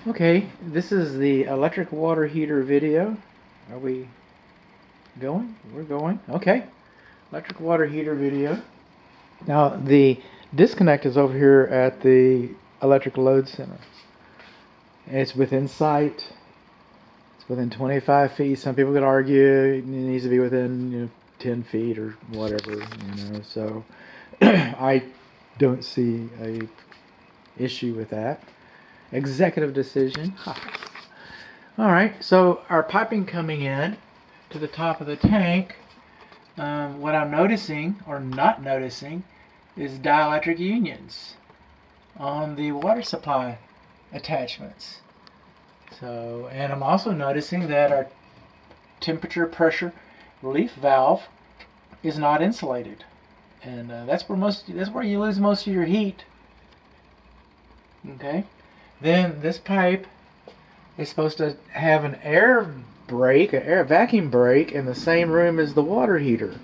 Okay, this is the electric water heater video. Are we going? We're going. Okay, electric water heater video. Now the disconnect is over here at the electric load center. It's within sight. It's within 25 feet. Some people could argue it needs to be within 10 feet or whatever. So I don't see a issue with that. Executive decision. All right, so our piping coming in to the top of the tank, what I'm noticing or not noticing is dielectric unions on the water supply attachments. So, and I'm also noticing that our temperature pressure relief valve is not insulated, and that's where you lose most of your heat. Okay, then this pipe is supposed to have an air break, an air vacuum break in the same room as the water heater.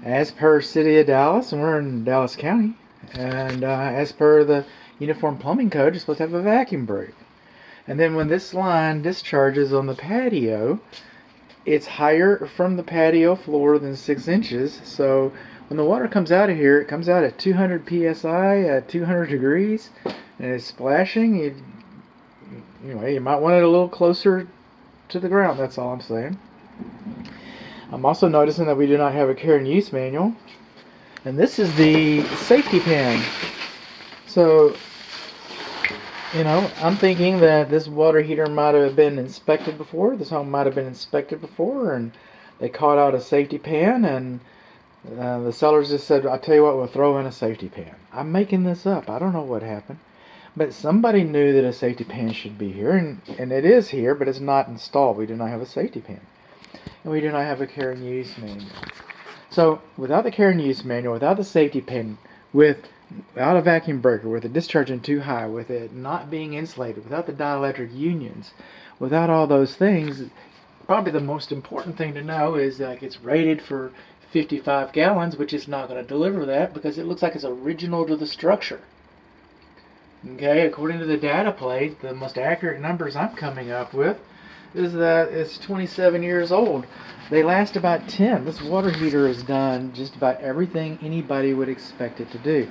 As per City of Dallas, and we're in Dallas County, and as per the Uniform Plumbing Code, you're supposed to have a vacuum break. And then when this line discharges on the patio, it's higher from the patio floor than 6 inches. So when the water comes out of here, it comes out at 200 psi at 200 degrees, and it's splashing. You might want it a little closer to the ground. That's all I'm saying. I'm also noticing that we do not have a care and use manual, and this is the safety pin. So, I'm thinking that this water heater might have been inspected before. This home might have been inspected before, and they caught out a safety pan, and the sellers just said, "I'll tell you what, we'll throw in a safety pan." I'm making this up. I don't know what happened. But somebody knew that a safety pan should be here, and it is here, but it's not installed. We do not have a safety pan. And we do not have a care and use manual. So without the care and use manual, without the safety pan, without a vacuum breaker, with it discharging too high, with it not being insulated, without the dielectric unions, without all those things, probably the most important thing to know is that it's rated for 55 gallons, which is not going to deliver that because it looks like it's original to the structure. Okay, according to the data plate, the most accurate numbers I'm coming up with is that it's 27 years old. They last about 10. This water heater has done just about everything anybody would expect it to do.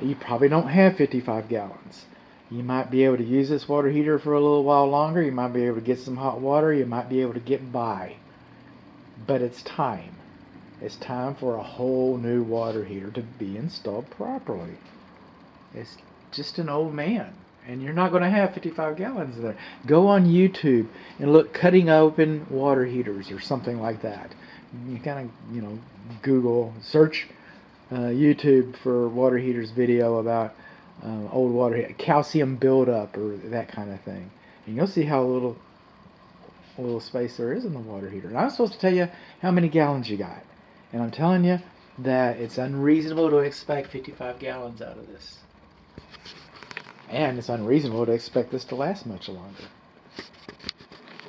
You probably don't have 55 gallons. You might be able to use this water heater for a little while longer. You might be able to get some hot water. You might be able to get by. But it's time. It's time for a whole new water heater to be installed properly. It's just an old man, and you're not going to have 55 gallons there. Go on YouTube and look cutting open water heaters or something like that. You kind of, Google, search YouTube for water heaters video about old water heater, calcium buildup or that kind of thing. And you'll see how little space there is in the water heater. And I'm supposed to tell you how many gallons you got. And I'm telling you that it's unreasonable to expect 55 gallons out of this. And it's unreasonable to expect this to last much longer.